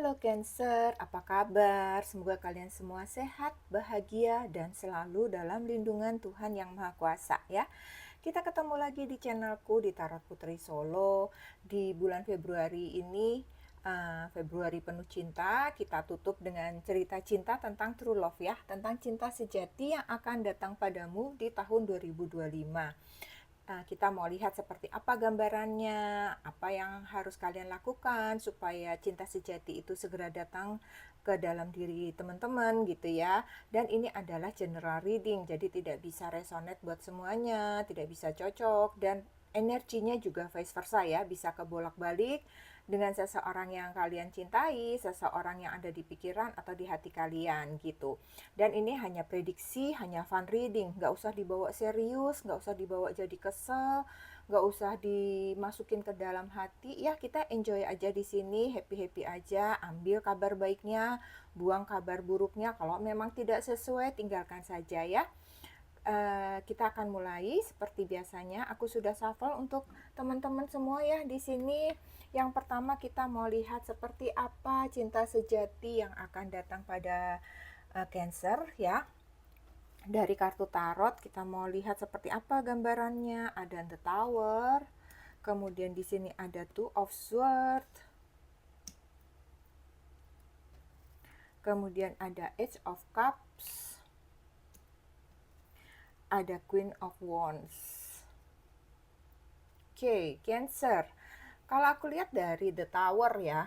Halo Cancer, apa kabar? Semoga kalian semua sehat, bahagia, dan selalu dalam lindungan Tuhan Yang Maha Kuasa ya. Kita ketemu lagi di channelku di Tarot Putri Solo di bulan Februari ini. Februari penuh cinta, kita tutup dengan cerita cinta tentang true love ya, tentang cinta sejati yang akan datang padamu di tahun 2025. Kita mau lihat seperti apa gambarannya, apa yang harus kalian lakukan supaya cinta sejati itu segera datang ke dalam diri teman-teman gitu ya. Dan ini adalah general reading, jadi tidak bisa resonate buat semuanya, tidak bisa cocok, dan energinya juga vice versa ya, bisa kebolak-balik dengan seseorang yang kalian cintai, seseorang yang ada di pikiran atau di hati kalian gitu. Dan ini hanya prediksi, hanya fun reading, nggak usah dibawa serius, nggak usah dibawa jadi kesel, nggak usah dimasukin ke dalam hati. Ya kita enjoy aja di sini, happy-happy aja, ambil kabar baiknya, buang kabar buruknya. Kalau memang tidak sesuai, tinggalkan saja ya. Kita akan mulai seperti biasanya. Aku sudah shuffle untuk teman-teman semua ya di sini. Yang pertama kita mau lihat seperti apa cinta sejati yang akan datang pada Cancer ya. Dari kartu tarot kita mau lihat seperti apa gambarannya. Ada The Tower, kemudian di sini ada Two of Swords, kemudian ada Age of Cups, ada Queen of Wands. Oke, Cancer. Kalau aku lihat dari The Tower ya,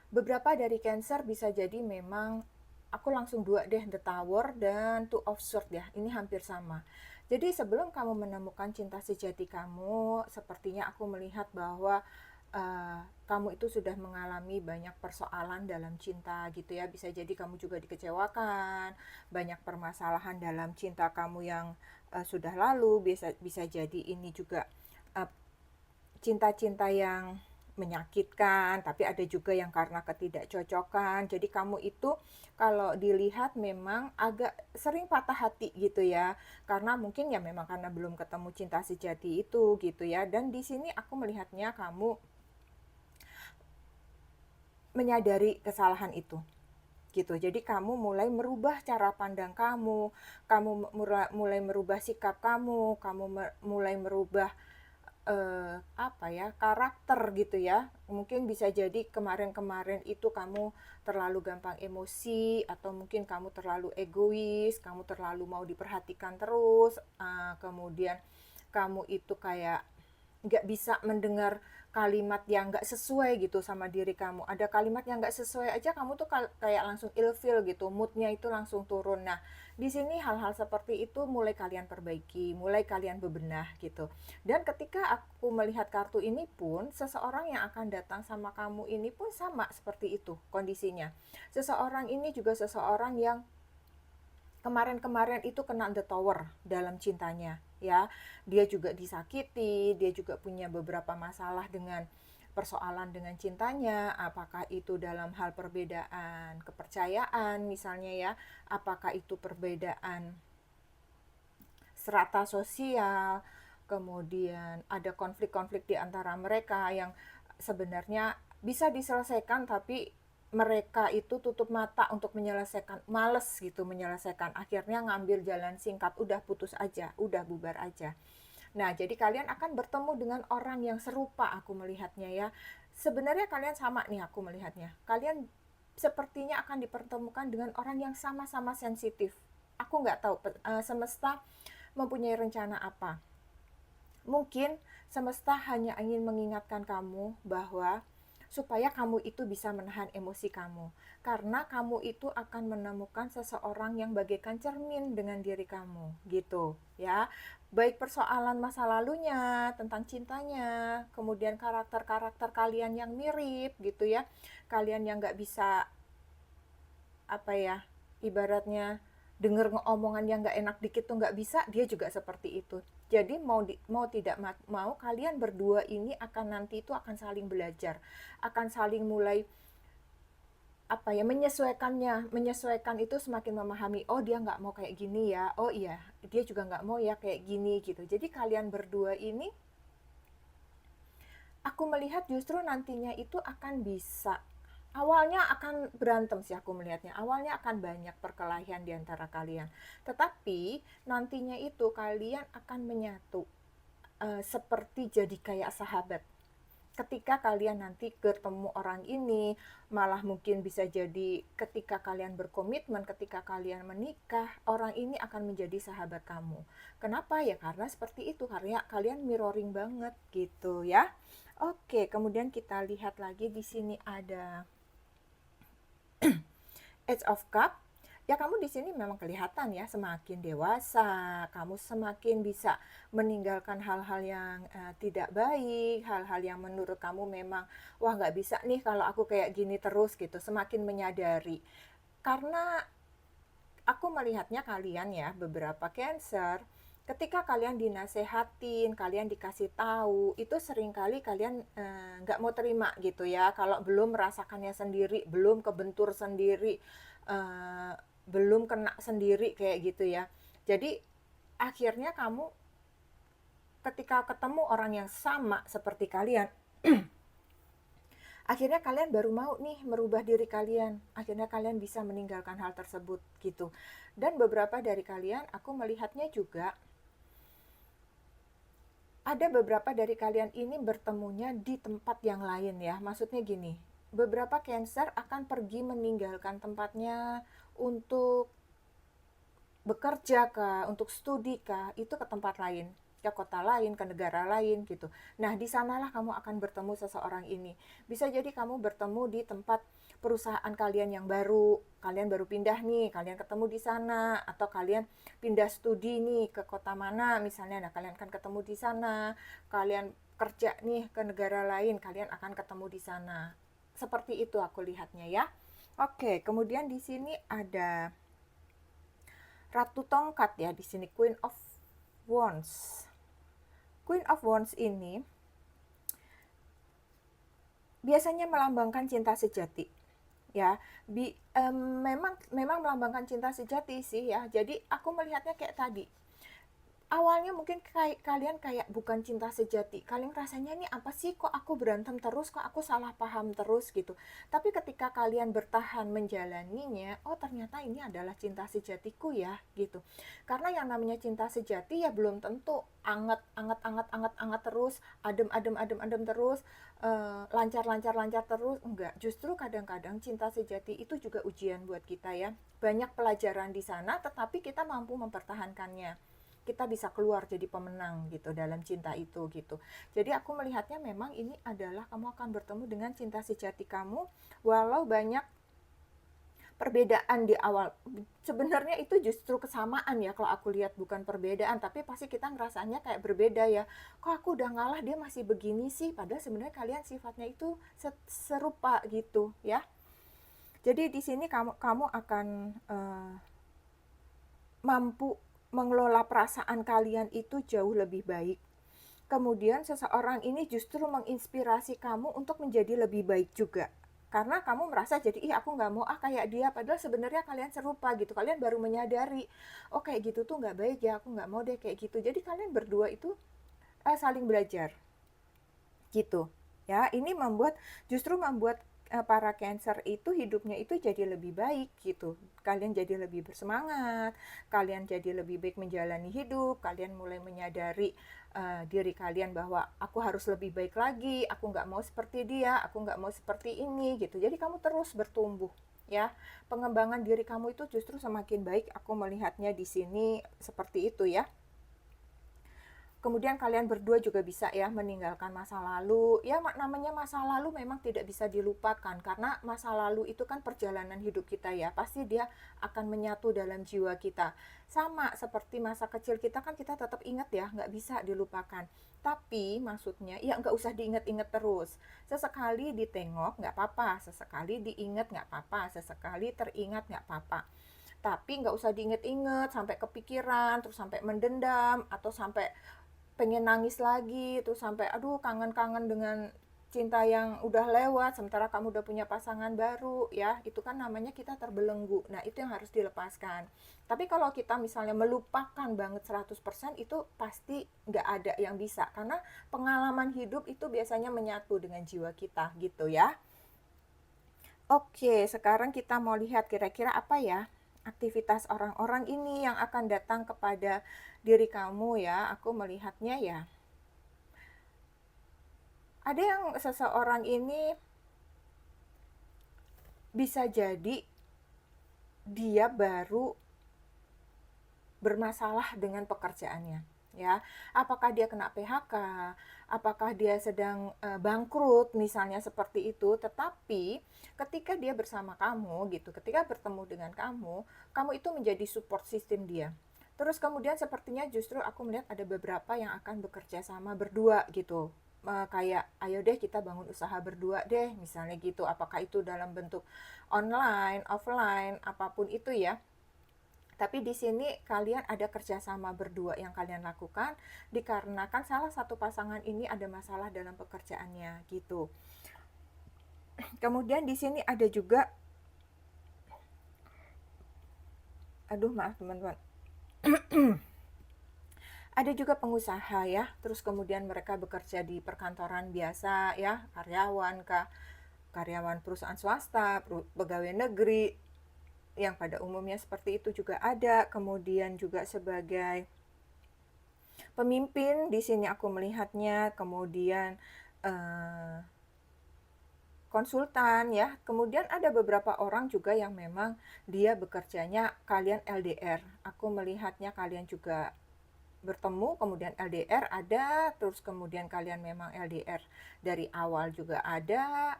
beberapa dari Cancer bisa jadi memang aku langsung dua deh, The Tower dan Two of Swords ya. Ini hampir sama. Jadi sebelum kamu menemukan cinta sejati kamu, sepertinya aku melihat bahwa kamu itu sudah mengalami banyak persoalan dalam cinta gitu ya. Bisa jadi kamu juga dikecewakan, banyak permasalahan dalam cinta kamu yang sudah lalu. Bisa jadi ini juga uh, cinta-cinta yang menyakitkan, tapi ada juga yang karena ketidakcocokan. Jadi kamu itu kalau dilihat memang agak sering patah hati gitu ya. Karena mungkin ya memang karena belum ketemu cinta sejati itu gitu ya. Dan di sini aku melihatnya kamu menyadari kesalahan itu gitu. Jadi kamu mulai merubah cara pandang kamu mulai merubah sikap kamu mulai merubah apa ya, karakter gitu ya. Mungkin bisa jadi kemarin-kemarin itu kamu terlalu gampang emosi, atau mungkin kamu terlalu egois, kamu terlalu mau diperhatikan terus, kemudian kamu itu kayak nggak bisa mendengar kalimat yang nggak sesuai gitu sama diri kamu. Ada kalimat yang nggak sesuai aja kamu tuh kayak langsung ilfeel gitu, moodnya itu langsung turun. Nah, di sini hal-hal seperti itu mulai kalian perbaiki, mulai kalian bebenah gitu. Dan ketika aku melihat kartu ini pun, seseorang yang akan datang sama kamu ini pun sama seperti itu kondisinya. Seseorang ini juga seseorang yang kemarin-kemarin itu kena The Tower dalam cintanya ya. Dia juga disakiti, dia juga punya beberapa masalah dengan persoalan dengan cintanya, apakah itu dalam hal perbedaan kepercayaan misalnya ya, apakah itu perbedaan strata sosial, kemudian ada konflik-konflik di antara mereka yang sebenarnya bisa diselesaikan, tapi mereka itu tutup mata untuk menyelesaikan, males gitu menyelesaikan, akhirnya ngambil jalan singkat, udah putus aja, udah bubar aja. Nah, jadi kalian akan bertemu dengan orang yang serupa, aku melihatnya ya. Sebenarnya kalian sama nih aku melihatnya. Kalian sepertinya akan dipertemukan dengan orang yang sama-sama sensitif. Aku nggak tahu semesta mempunyai rencana apa. Mungkin semesta hanya ingin mengingatkan kamu bahwa supaya kamu itu bisa menahan emosi kamu. Karena kamu itu akan menemukan seseorang yang bagaikan cermin dengan diri kamu, gitu ya. Baik persoalan masa lalunya, tentang cintanya, kemudian karakter-karakter kalian yang mirip gitu ya. Kalian yang nggak bisa apa ya, ibaratnya denger omongan yang nggak enak dikit tuh nggak bisa, dia juga seperti itu. Jadi mau tidak mau kalian berdua ini akan nanti itu akan saling belajar, akan saling mulai apa ya, menyesuaikan itu, semakin memahami, oh dia nggak mau kayak gini ya, oh iya dia juga nggak mau ya kayak gini gitu. Jadi kalian berdua ini aku melihat justru nantinya itu akan bisa Awalnya akan berantem sih aku melihatnya, awalnya akan banyak perkelahian di antara kalian. Tetapi nantinya itu kalian akan menyatu, seperti jadi kayak sahabat. Ketika kalian nanti ketemu orang ini, malah mungkin bisa jadi ketika kalian berkomitmen, ketika kalian menikah, orang ini akan menjadi sahabat kamu. Kenapa? Ya karena seperti itu, karena kalian mirroring banget gitu ya. Oke, kemudian kita lihat lagi di sini ada Age of Cup. Ya kamu di sini memang kelihatan ya semakin dewasa, kamu semakin bisa meninggalkan hal-hal yang tidak baik, hal-hal yang menurut kamu memang wah nggak bisa nih kalau aku kayak gini terus gitu, semakin menyadari. Karena aku melihatnya kalian ya beberapa Cancer, ketika kalian dinasehatin, kalian dikasih tahu, itu seringkali kalian nggak mau terima gitu ya, kalau belum merasakannya sendiri, belum kebentur sendiri, eh, belum kena sendiri kayak gitu ya. Jadi akhirnya kamu ketika ketemu orang yang sama seperti kalian, akhirnya kalian baru mau nih merubah diri kalian, akhirnya kalian bisa meninggalkan hal tersebut gitu. Dan beberapa dari kalian aku melihatnya juga ada beberapa dari kalian ini bertemunya di tempat yang lain ya. Maksudnya gini, beberapa Cancer akan pergi meninggalkan tempatnya untuk bekerja kah, untuk studi kah, itu ke tempat lain, ke kota lain, ke negara lain gitu. Nah, di sanalah kamu akan bertemu seseorang ini. Bisa jadi kamu bertemu di tempat perusahaan kalian yang baru, kalian baru pindah nih, kalian ketemu di sana, atau kalian pindah studi nih ke kota mana misalnya, nah kalian akan ketemu di sana, kalian kerja nih ke negara lain, kalian akan ketemu di sana. Seperti itu aku lihatnya ya. Oke, kemudian di sini ada Ratu Tongkat ya di sini, Queen of Wands. Queen of Wands ini biasanya melambangkan cinta sejati ya. Memang memang melambangkan cinta sejati sih ya. Jadi aku melihatnya kayak tadi, awalnya mungkin kalian kayak bukan cinta sejati, kalian rasanya ini apa sih, kok aku berantem terus, kok aku salah paham terus gitu. Tapi ketika kalian bertahan menjalaninya, oh ternyata ini adalah cinta sejatiku ya gitu. Karena yang namanya cinta sejati ya belum tentu anget anget anget anget anget terus, adem adem adem adem terus, lancar lancar lancar terus, enggak. Justru kadang-kadang cinta sejati itu juga ujian buat kita ya, banyak pelajaran di sana, tetapi kita mampu mempertahankannya, kita bisa keluar jadi pemenang gitu dalam cinta itu gitu. Jadi aku melihatnya memang ini adalah kamu akan bertemu dengan cinta sejati kamu, walau banyak perbedaan di awal. Sebenarnya itu justru kesamaan ya kalau aku lihat, bukan perbedaan, tapi pasti kita ngerasanya kayak berbeda ya. Kok aku udah ngalah dia masih begini sih, padahal sebenarnya kalian sifatnya itu serupa gitu ya. Jadi di sini kamu kamu akan mampu mengelola perasaan kalian itu jauh lebih baik. Kemudian seseorang ini justru menginspirasi kamu untuk menjadi lebih baik juga. Karena kamu merasa jadi, ih aku nggak mau kayak dia. Padahal sebenarnya kalian serupa gitu. Kalian baru menyadari, oh kayak gitu tuh nggak baik ya, aku nggak mau deh kayak gitu. Jadi kalian berdua itu saling belajar gitu ya. Ini justru membuat para Cancer itu hidupnya itu jadi lebih baik gitu. Kalian jadi lebih bersemangat, kalian jadi lebih baik menjalani hidup, kalian mulai menyadari diri kalian bahwa aku harus lebih baik lagi, aku nggak mau seperti dia, aku nggak mau seperti ini gitu. Jadi kamu terus bertumbuh ya. Pengembangan diri kamu itu justru semakin baik, aku melihatnya di sini seperti itu ya. Kemudian kalian berdua juga bisa ya meninggalkan masa lalu. Ya namanya masa lalu memang tidak bisa dilupakan, karena masa lalu itu kan perjalanan hidup kita ya. Pasti dia akan menyatu dalam jiwa kita. Sama seperti masa kecil kita kan kita tetap ingat ya, nggak bisa dilupakan. Tapi maksudnya ya nggak usah diingat-ingat terus. Sesekali ditengok nggak apa-apa, sesekali diingat nggak apa-apa, sesekali teringat nggak apa-apa. Tapi nggak usah diinget-inget sampai kepikiran, terus sampai mendendam, atau sampai pengen nangis lagi, terus sampai aduh kangen-kangen dengan cinta yang udah lewat sementara kamu udah punya pasangan baru ya. Itu kan namanya kita terbelenggu. Nah itu yang harus dilepaskan. Tapi kalau kita misalnya melupakan banget 100%, itu pasti nggak ada yang bisa, karena pengalaman hidup itu biasanya menyatu dengan jiwa kita gitu ya. Oke, sekarang kita mau lihat kira-kira apa ya aktivitas orang-orang ini yang akan datang kepada diri kamu ya. Aku melihatnya ya, ada yang seseorang ini bisa jadi dia baru bermasalah dengan pekerjaannya, ya. Apakah dia kena PHK, apakah dia sedang bangkrut misalnya seperti itu, tetapi ketika dia bersama kamu gitu, ketika bertemu dengan kamu, kamu itu menjadi support system dia. Terus kemudian sepertinya justru aku melihat ada beberapa yang akan bekerja sama berdua gitu. Kayak ayo deh kita bangun usaha berdua deh misalnya gitu. Apakah itu dalam bentuk online, offline, apapun itu ya. Tapi di sini kalian ada kerjasama berdua yang kalian lakukan dikarenakan salah satu pasangan ini ada masalah dalam pekerjaannya gitu. Kemudian di sini ada juga, aduh maaf teman-teman, ada juga pengusaha ya. Terus kemudian mereka bekerja di perkantoran biasa ya, karyawan kah, karyawan perusahaan swasta, pegawai negeri yang pada umumnya seperti itu juga ada. Kemudian juga sebagai pemimpin di sini aku melihatnya, kemudian eh, konsultan ya. Kemudian ada beberapa orang juga yang memang dia bekerjanya kalian LDR. Aku melihatnya kalian juga bertemu, kemudian LDR ada, terus kemudian kalian memang LDR dari awal juga ada,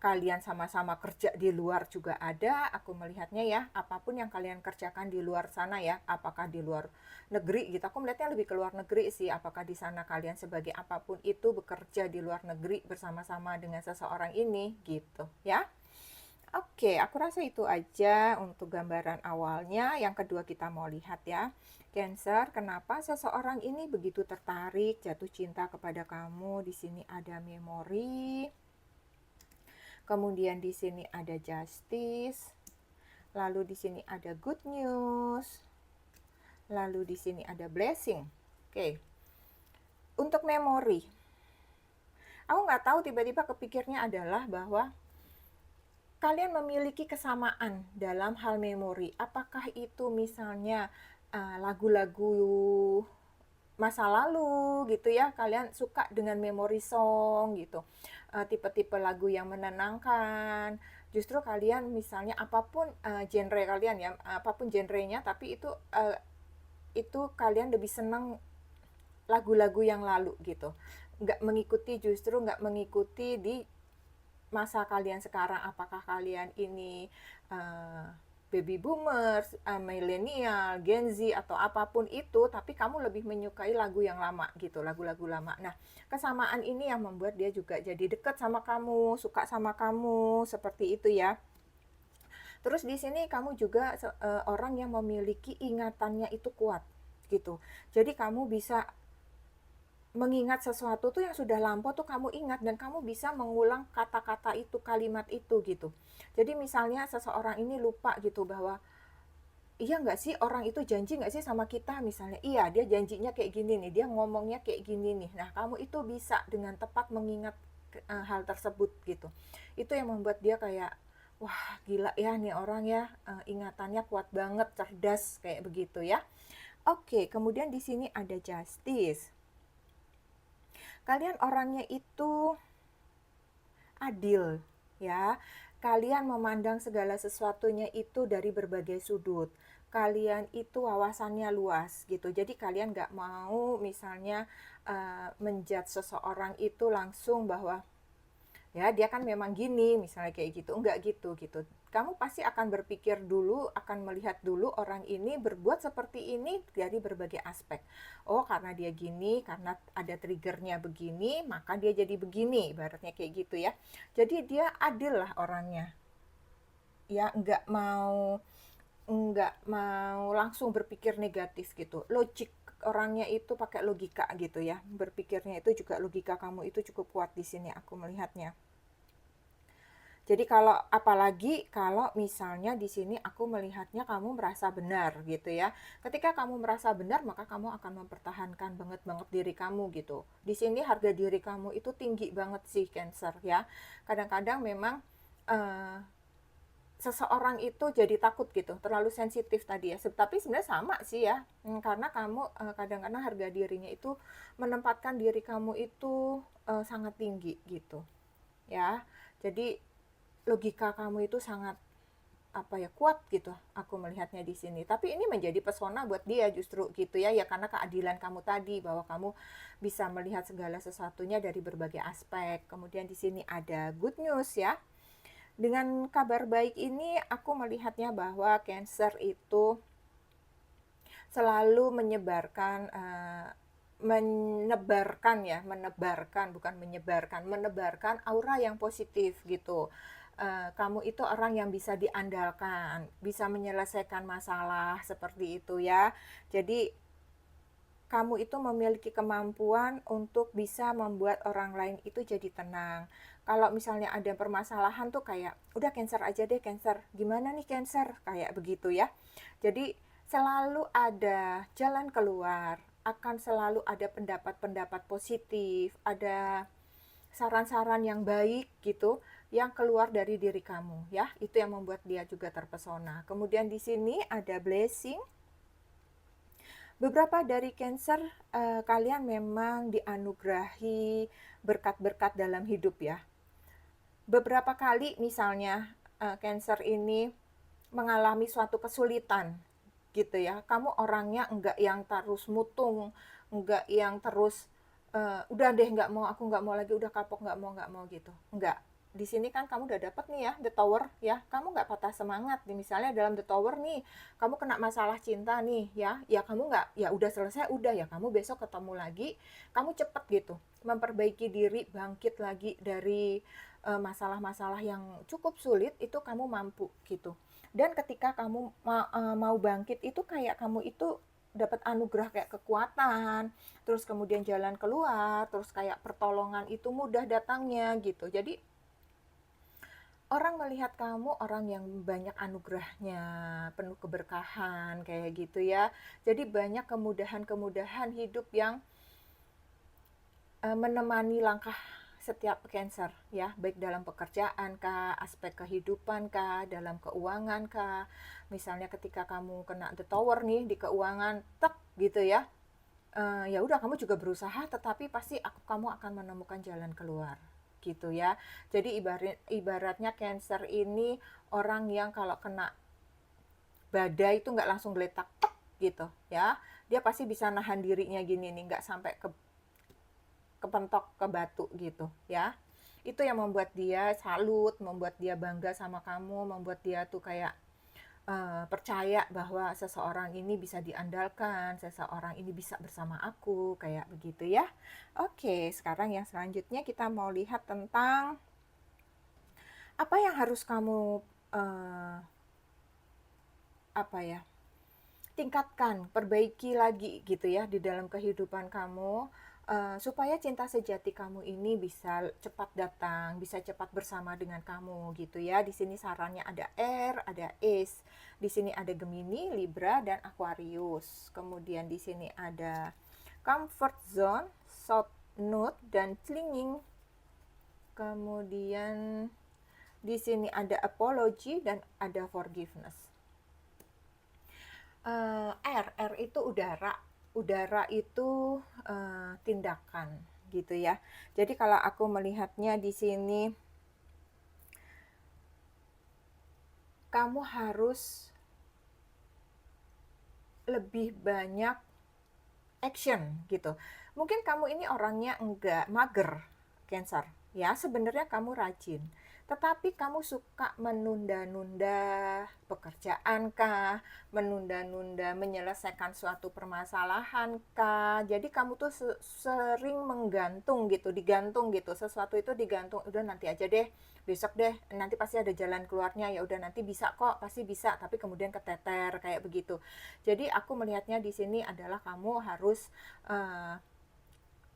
kalian sama-sama kerja di luar juga ada. Aku melihatnya ya, apapun yang kalian kerjakan di luar sana ya, apakah di luar negeri gitu, aku melihatnya lebih ke luar negeri sih. Apakah di sana kalian sebagai apapun itu bekerja di luar negeri bersama-sama dengan seseorang ini gitu ya. Oke, aku rasa itu aja untuk gambaran awalnya. Yang kedua kita mau lihat ya, Cancer, kenapa seseorang ini begitu tertarik, jatuh cinta kepada kamu? Di sini ada memori, kemudian di sini ada justice, lalu di sini ada good news, lalu di sini ada blessing. Oke, untuk memori, aku nggak tahu tiba-tiba kepikirnya adalah bahwa kalian memiliki kesamaan dalam hal memori. Apakah itu misalnya lagu-lagu masa lalu gitu ya, kalian suka dengan memori song gitu, tipe-tipe lagu yang menenangkan. Justru kalian misalnya apapun genre kalian ya, apapun genrenya, tapi itu kalian lebih senang lagu-lagu yang lalu gitu. Justru nggak mengikuti di masa kalian sekarang, apakah kalian ini baby boomers, milenial, Gen Z atau apapun itu, tapi kamu lebih menyukai lagu yang lama gitu, lagu-lagu lama. Nah, kesamaan ini yang membuat dia juga jadi dekat sama kamu, suka sama kamu, seperti itu ya. Terus di sini kamu juga orang yang memiliki ingatannya itu kuat gitu. Jadi kamu bisa mengingat sesuatu tuh yang sudah lampau tuh kamu ingat dan kamu bisa mengulang kata-kata itu, kalimat itu gitu. Jadi misalnya seseorang ini lupa gitu bahwa iya nggak sih orang itu janji nggak sih sama kita misalnya, iya dia janjinya kayak gini nih, dia ngomongnya kayak gini nih. Nah kamu itu bisa dengan tepat mengingat hal tersebut gitu. Itu yang membuat dia kayak wah gila ya nih orang ya, ingatannya kuat banget, cerdas kayak begitu ya. Oke, kemudian di sini ada justice. Kalian orangnya itu adil ya. Kalian memandang segala sesuatunya itu dari berbagai sudut. Kalian itu wawasannya luas gitu. Jadi kalian nggak mau misalnya menjudge seseorang itu langsung bahwa ya dia kan memang gini misalnya kayak gitu, enggak gitu gitu. Kamu pasti akan berpikir dulu, akan melihat dulu orang ini berbuat seperti ini dari berbagai aspek. Oh karena dia gini, karena ada triggernya begini, maka dia jadi begini, ibaratnya kayak gitu ya. Jadi dia adil lah orangnya, ya nggak mau langsung berpikir negatif gitu. Logik orangnya itu pakai logika gitu ya, berpikirnya itu juga logika kamu itu cukup kuat di sini aku melihatnya. Jadi kalau apalagi kalau misalnya di sini aku melihatnya kamu merasa benar gitu ya. Ketika kamu merasa benar maka kamu akan mempertahankan banget diri kamu gitu. Di sini harga diri kamu itu tinggi banget sih Cancer ya. Kadang-kadang memang eee, seseorang itu jadi takut gitu, terlalu sensitif tadi ya. Tapi sebenarnya sama sih ya, karena kamu, kadang-kadang harga dirinya itu menempatkan diri kamu itu, sangat tinggi gitu, ya. Jadi logika kamu itu sangat, apa ya, kuat gitu, aku melihatnya di sini. Tapi ini menjadi pesona buat dia justru gitu ya, ya karena keadilan kamu tadi, bahwa kamu bisa melihat segala sesuatunya dari berbagai aspek. Kemudian di sini ada good news ya. Dengan kabar baik ini aku melihatnya bahwa Cancer itu selalu menebarkan bukan menyebarkan, menebarkan aura yang positif gitu. Kamu itu orang yang bisa diandalkan, bisa menyelesaikan masalah seperti itu ya. Jadi kamu itu memiliki kemampuan untuk bisa membuat orang lain itu jadi tenang. Kalau misalnya ada permasalahan tuh kayak, udah Cancer aja deh Cancer, gimana nih Cancer, kayak begitu ya. Jadi selalu ada jalan keluar, akan selalu ada pendapat-pendapat positif, ada saran-saran yang baik gitu yang keluar dari diri kamu ya. Itu yang membuat dia juga terpesona. Kemudian di sini ada blessing. Beberapa dari Cancer, kalian memang dianugerahi berkat-berkat dalam hidup ya. Beberapa kali misalnya, Cancer ini mengalami suatu kesulitan gitu ya, kamu orangnya enggak yang terus mutung, enggak yang terus, "Udah deh nggak mau, aku nggak mau lagi, udah kapok nggak mau," gitu, enggak. Di sini kan kamu udah dapet nih ya, The Tower ya, kamu nggak patah semangat nih, misalnya dalam The Tower nih, kamu kena masalah cinta nih ya kamu nggak, ya udah selesai, udah ya kamu besok ketemu lagi, kamu cepet gitu, memperbaiki diri, bangkit lagi dari, masalah-masalah yang cukup sulit, itu kamu mampu gitu. Dan ketika kamu mau bangkit itu kayak kamu itu dapat anugerah kayak kekuatan, terus kemudian jalan keluar, terus kayak pertolongan itu mudah datangnya gitu. Jadi orang melihat kamu orang yang banyak anugerahnya, penuh keberkahan kayak gitu ya. Jadi banyak kemudahan-kemudahan hidup yang menemani langkah setiap Cancer ya, baik dalam pekerjaan kah, aspek kehidupan kah, dalam keuangan kah. Misalnya ketika kamu kena The Tower nih di keuangan, tek gitu ya. Ya udah kamu juga berusaha, tetapi pasti kamu akan menemukan jalan keluar gitu ya. Jadi ibaratnya Cancer ini orang yang kalau kena badai itu nggak langsung geletak tek gitu ya. Dia pasti bisa nahan dirinya gini nih, nggak sampai kepentok ke batu gitu ya. Itu yang membuat dia salut, membuat dia bangga sama kamu, membuat dia tuh kayak percaya bahwa seseorang ini bisa diandalkan, seseorang ini bisa bersama aku, kayak begitu ya. Oke, sekarang yang selanjutnya kita mau lihat tentang apa yang harus kamu apa ya, tingkatkan, perbaiki lagi gitu ya di dalam kehidupan kamu, supaya cinta sejati kamu ini bisa cepat datang, bisa cepat bersama dengan kamu gitu ya. Di sini sarannya ada Air, ada Ace. Di sini ada Gemini, Libra, dan Aquarius. Kemudian di sini ada Comfort Zone, South Node, dan Clinging. Kemudian di sini ada Apology dan ada Forgiveness. R itu udara. Udara itu tindakan gitu ya. Jadi kalau aku melihatnya di sini, kamu harus lebih banyak action gitu. Mungkin kamu ini orangnya enggak mager, Cancer. Ya, sebenarnya kamu rajin. Tetapi kamu suka menunda-nunda pekerjaan kah? Menunda-nunda menyelesaikan suatu permasalahan kah? Jadi kamu tuh sering menggantung gitu, digantung gitu. Sesuatu itu digantung, udah nanti aja deh, besok deh, nanti pasti ada jalan keluarnya, ya udah nanti bisa kok, pasti bisa, tapi kemudian keteter kayak begitu. Jadi aku melihatnya di sini adalah kamu harus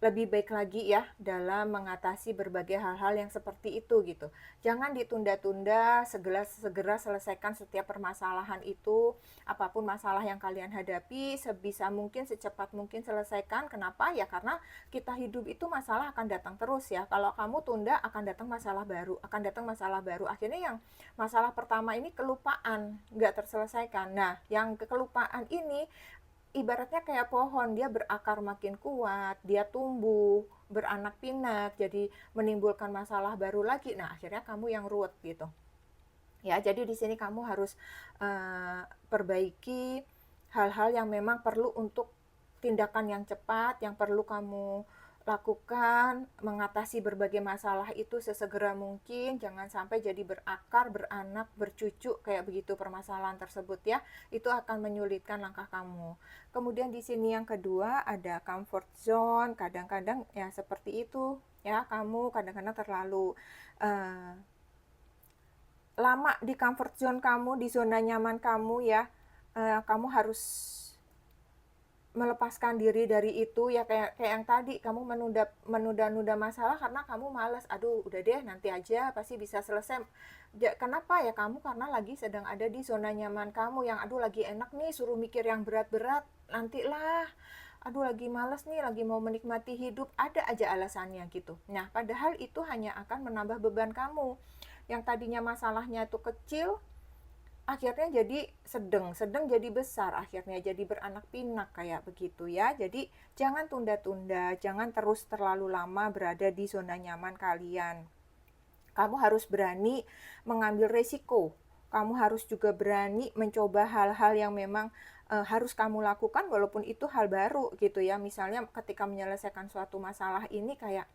lebih baik lagi ya dalam mengatasi berbagai hal-hal yang seperti itu gitu. Jangan ditunda-tunda, segera segera selesaikan setiap permasalahan itu. Apapun masalah yang kalian hadapi, sebisa mungkin secepat mungkin selesaikan. Kenapa? Ya karena kita hidup itu masalah akan datang terus ya. Kalau kamu tunda akan datang masalah baru, akan datang masalah baru. Akhirnya yang masalah pertama ini kelupaan, nggak terselesaikan. Nah, yang kelupaan ini ibaratnya kayak pohon, dia berakar makin kuat, dia tumbuh, beranak pinak, jadi menimbulkan masalah baru lagi. Nah, akhirnya kamu yang ruwet gitu. Ya, jadi di sini kamu harus perbaiki hal-hal yang memang perlu untuk tindakan yang cepat, yang perlu kamu lakukan, mengatasi berbagai masalah itu sesegera mungkin, jangan sampai jadi berakar, beranak, bercucu kayak begitu permasalahan tersebut ya. Itu akan menyulitkan langkah kamu. Kemudian di sini yang kedua ada comfort zone, kadang-kadang ya seperti itu ya, kamu kadang-kadang terlalu uh, lama di comfort zone kamu, di zona nyaman kamu ya. Kamu harus melepaskan diri dari itu ya, kayak yang tadi kamu menunda-nunda masalah karena kamu malas. Aduh, udah deh nanti aja pasti bisa selesai. Kenapa ya? Kamu karena lagi sedang ada di zona nyaman kamu yang aduh lagi enak nih, suruh mikir yang berat-berat, nantilah. Aduh lagi malas nih, lagi mau menikmati hidup, ada aja alasannya gitu. Nah, padahal itu hanya akan menambah beban kamu. Yang tadinya masalahnya itu kecil, akhirnya jadi sedang jadi besar, akhirnya jadi beranak pinak kayak begitu ya. Jadi jangan tunda-tunda, jangan terus terlalu lama berada di zona nyaman kalian. Kamu harus berani mengambil resiko. Kamu harus juga berani mencoba hal-hal yang memang harus kamu lakukan walaupun itu hal baru gitu ya. Misalnya ketika menyelesaikan suatu masalah ini kayak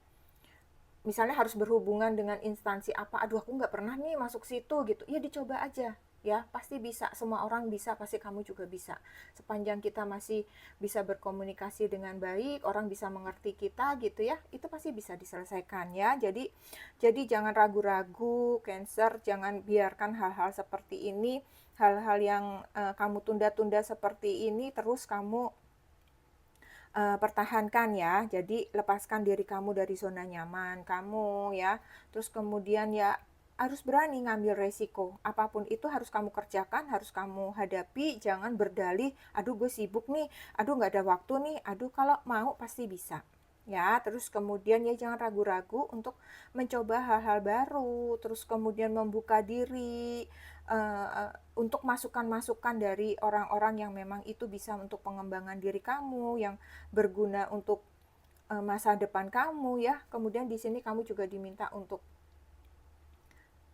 misalnya harus berhubungan dengan instansi apa, aduh aku nggak pernah nih masuk situ gitu, ya dicoba aja ya, pasti bisa, semua orang bisa, pasti kamu juga bisa. Sepanjang kita masih bisa berkomunikasi dengan baik, orang bisa mengerti kita gitu ya, itu pasti bisa diselesaikan ya. Jadi jangan ragu-ragu Cancer, jangan biarkan hal-hal seperti ini, hal-hal yang kamu tunda-tunda seperti ini terus kamu pertahankan ya. Jadi lepaskan diri kamu dari zona nyaman kamu ya. Terus kemudian ya harus berani ngambil resiko. Apapun itu harus kamu kerjakan, harus kamu hadapi. Jangan berdalih, aduh gue sibuk nih, aduh gak ada waktu nih, aduh kalau mau pasti bisa. Ya, terus kemudian ya jangan ragu-ragu untuk mencoba hal-hal baru, terus kemudian membuka diri, untuk masukan-masukan dari orang-orang yang memang itu bisa untuk pengembangan diri kamu, yang berguna untuk masa depan kamu ya. Kemudian di sini kamu juga diminta untuk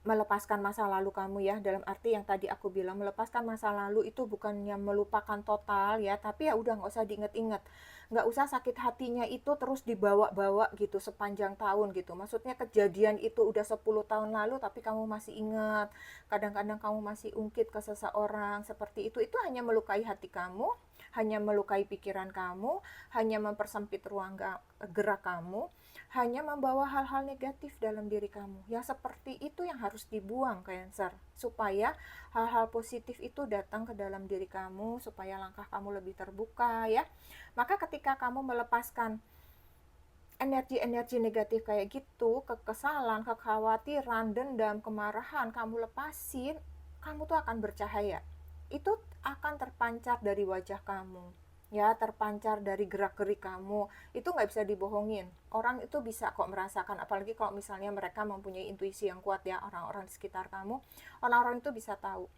melepaskan masa lalu kamu ya, dalam arti yang tadi aku bilang, melepaskan masa lalu itu bukannya melupakan total ya, tapi ya udah nggak usah diinget-inget, nggak usah sakit hatinya itu terus dibawa-bawa gitu sepanjang tahun gitu. Maksudnya kejadian itu udah 10 tahun lalu tapi kamu masih ingat, kadang-kadang kamu masih ungkit ke seseorang seperti itu hanya melukai hati kamu, hanya melukai pikiran kamu, hanya mempersempit ruang gerak kamu, hanya membawa hal-hal negatif dalam diri kamu. Ya seperti itu yang harus dibuang Cancer, supaya hal-hal positif itu datang ke dalam diri kamu, supaya langkah kamu lebih terbuka ya. Maka ketika kamu melepaskan energi-energi negatif kayak gitu, kekesalan, kekhawatiran, dendam, kemarahan, kamu lepasin, kamu tuh akan bercahaya. Itu akan terpancar dari wajah kamu ya, terpancar dari gerak-gerik kamu. Itu nggak bisa dibohongin, orang itu bisa kok merasakan, apalagi kalau misalnya mereka mempunyai intuisi yang kuat ya, orang-orang di sekitar kamu, orang-orang itu bisa tahu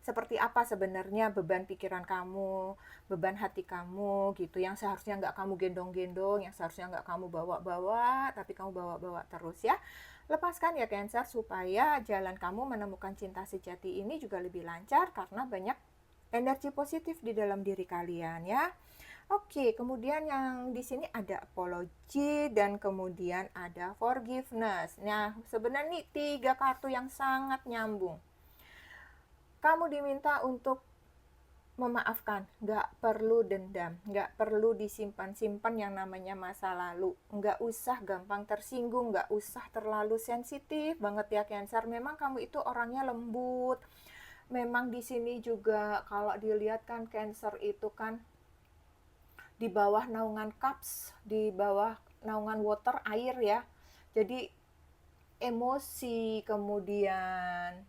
seperti apa sebenarnya beban pikiran kamu, beban hati kamu gitu, yang seharusnya nggak kamu gendong-gendong, yang seharusnya nggak kamu bawa-bawa, tapi kamu bawa-bawa terus ya. Lepaskan ya Cancer, supaya jalan kamu menemukan cinta sejati ini juga lebih lancar, karena banyak energi positif di dalam diri kalian ya. Oke, kemudian yang di sini ada apology dan kemudian ada forgiveness. Nah, sebenarnya nih 3 kartu yang sangat nyambung. Kamu diminta untuk memaafkan, nggak perlu dendam, nggak perlu disimpan-simpan yang namanya masa lalu, nggak usah gampang tersinggung, nggak usah terlalu sensitif banget ya Cancer. Memang kamu itu orangnya lembut, memang di sini juga kalau dilihat kan Cancer itu kan di bawah naungan cups, di bawah naungan water, air ya. Jadi emosi, kemudian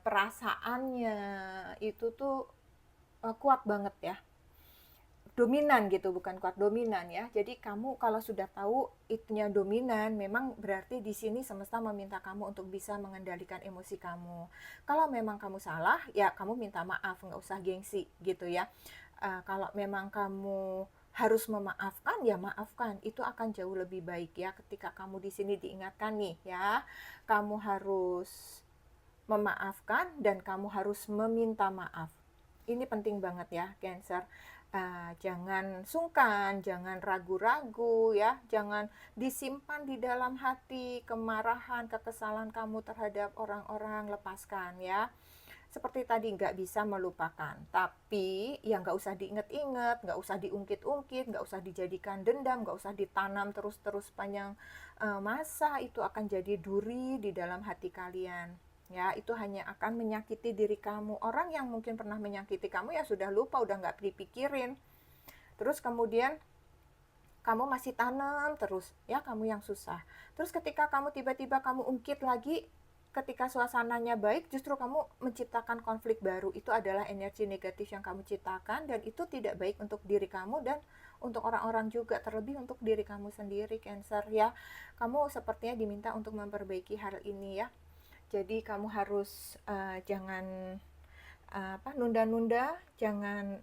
perasaannya itu tuh kuat banget ya. Dominan gitu, bukan kuat, dominan ya. Jadi kamu kalau sudah tahu itunya dominan, memang berarti di sini semesta meminta kamu untuk bisa mengendalikan emosi kamu. Kalau memang kamu salah, ya kamu minta maaf, nggak usah gengsi gitu ya. Kalau memang kamu harus memaafkan, ya maafkan. Itu akan jauh lebih baik ya. Ketika kamu di sini diingatkan nih ya, kamu harus memaafkan dan kamu harus meminta maaf. Ini penting banget ya, Cancer. Jangan sungkan, jangan ragu-ragu ya, jangan disimpan di dalam hati kemarahan, kekesalan kamu terhadap orang-orang, lepaskan ya. Seperti tadi, nggak bisa melupakan, tapi ya nggak usah diinget-inget, nggak usah diungkit-ungkit, nggak usah dijadikan dendam, nggak usah ditanam terus-terus panjang masa, itu akan jadi duri di dalam hati kalian. Ya, itu hanya akan menyakiti diri kamu. Orang yang mungkin pernah menyakiti kamu ya sudah lupa, udah nggak dipikirin. Terus kemudian kamu masih tanam terus, ya kamu yang susah. Terus ketika kamu tiba-tiba kamu ungkit lagi, ketika suasananya baik, justru kamu menciptakan konflik baru. Itu adalah energi negatif yang kamu ciptakan, dan itu tidak baik untuk diri kamu dan untuk orang-orang juga, terlebih untuk diri kamu sendiri, Cancer ya. Kamu sepertinya diminta untuk memperbaiki hal ini ya. Jadi kamu harus jangan nunda-nunda, jangan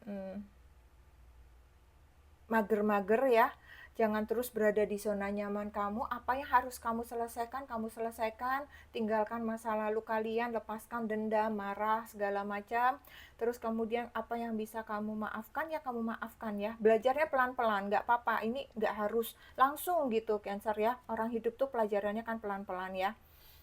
mager-mager ya. Jangan terus berada di zona nyaman kamu. Apa yang harus kamu selesaikan, kamu selesaikan. Tinggalkan masa lalu kalian, lepaskan dendam, marah, segala macam. Terus kemudian apa yang bisa kamu maafkan, ya kamu maafkan ya. Belajarnya pelan-pelan, nggak apa-apa. Ini nggak harus langsung gitu, Cancer ya. Orang hidup tuh pelajarannya kan pelan-pelan ya.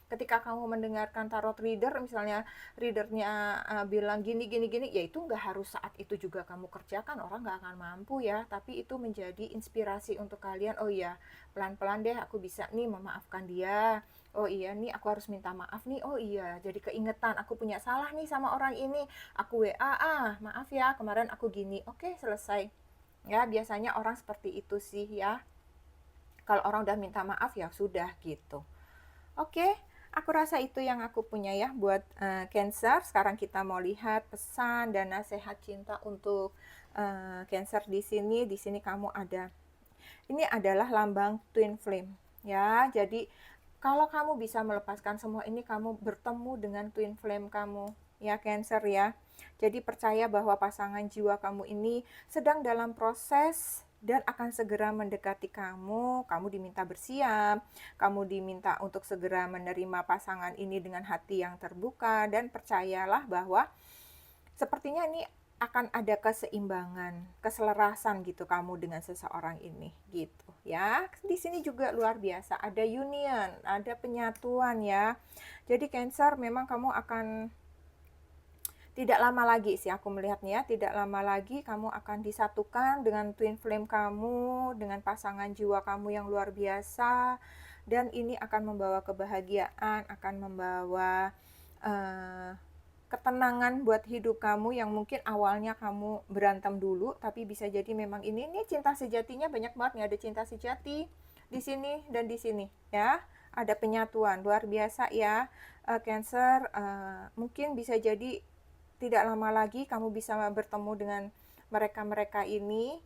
Ketika kamu mendengarkan tarot reader, misalnya readernya bilang gini gini gini, ya itu nggak harus saat itu juga kamu kerjakan, orang nggak akan mampu ya, tapi itu menjadi inspirasi untuk kalian. Oh iya, pelan-pelan deh aku bisa nih memaafkan dia. Oh iya nih aku harus minta maaf nih. Oh iya, jadi keingetan aku punya salah nih sama orang ini. Aku WA, maaf ya kemarin aku gini. Oke, selesai. Ya, biasanya orang seperti itu sih ya. Kalau orang udah minta maaf ya sudah gitu. Oke, aku rasa itu yang aku punya ya buat Cancer. Sekarang kita mau lihat pesan dan nasihat cinta untuk Cancer di sini. Di sini kamu ada. Ini adalah lambang twin flame ya. Jadi kalau kamu bisa melepaskan semua ini, kamu bertemu dengan twin flame kamu ya, Cancer ya. Jadi percaya bahwa pasangan jiwa kamu ini sedang dalam proses dan akan segera mendekati kamu. Kamu diminta bersiap, kamu diminta untuk segera menerima pasangan ini dengan hati yang terbuka, dan percayalah bahwa sepertinya ini akan ada keseimbangan, keselarasan gitu kamu dengan seseorang ini gitu ya. Di sini juga luar biasa, ada union, ada penyatuan ya. Jadi Cancer, memang kamu akan tidak lama lagi sih aku melihatnya, tidak lama lagi kamu akan disatukan dengan twin flame kamu, dengan pasangan jiwa kamu yang luar biasa, dan ini akan membawa kebahagiaan, akan membawa ketenangan buat hidup kamu yang mungkin awalnya kamu berantem dulu, tapi bisa jadi memang ini cinta sejatinya banyak banget nih, ada cinta sejati di sini dan di sini ya. Ada penyatuan luar biasa ya, Cancer. Mungkin bisa jadi tidak lama lagi kamu bisa bertemu dengan mereka-mereka ini,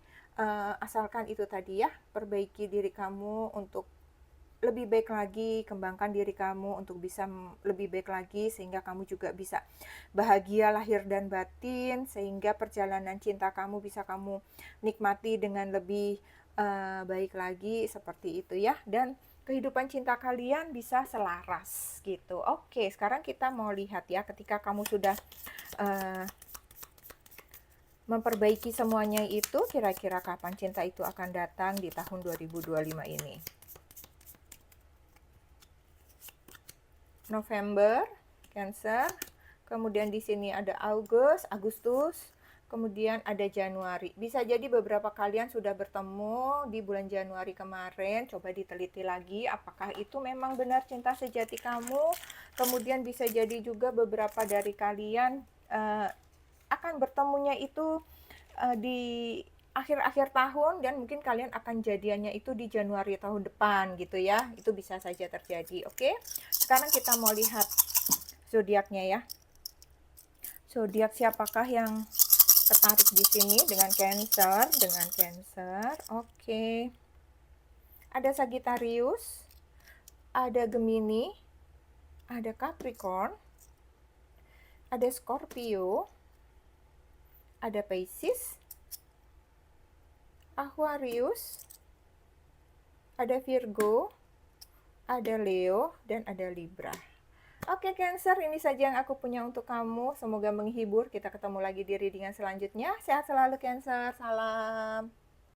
asalkan itu tadi ya, perbaiki diri kamu untuk lebih baik lagi, kembangkan diri kamu untuk bisa lebih baik lagi, sehingga kamu juga bisa bahagia lahir dan batin, sehingga perjalanan cinta kamu bisa kamu nikmati dengan lebih baik lagi, seperti itu ya, dan kehidupan cinta kalian bisa selaras gitu. Oke, sekarang kita mau lihat ya, ketika kamu sudah memperbaiki semuanya itu, kira-kira kapan cinta itu akan datang di tahun 2025 ini. November, Cancer. Kemudian di sini ada Agustus, kemudian ada Januari. Bisa jadi beberapa kalian sudah bertemu di bulan Januari kemarin. Coba diteliti lagi apakah itu memang benar cinta sejati kamu. Kemudian bisa jadi juga beberapa dari kalian akan bertemunya itu di akhir-akhir tahun dan mungkin kalian akan jadiannya itu di Januari tahun depan gitu ya. Itu bisa saja terjadi, oke? Sekarang kita mau lihat zodiaknya ya. Zodiak siapakah yang tertarik di sini dengan Cancer, oke. Ada Sagittarius, ada Gemini, ada Capricorn, ada Scorpio, ada Pisces, Aquarius, ada Virgo, ada Leo, dan ada Libra. Oke Cancer, ini saja yang aku punya untuk kamu. Semoga menghibur. Kita ketemu lagi di readingan selanjutnya. Sehat selalu Cancer, salam.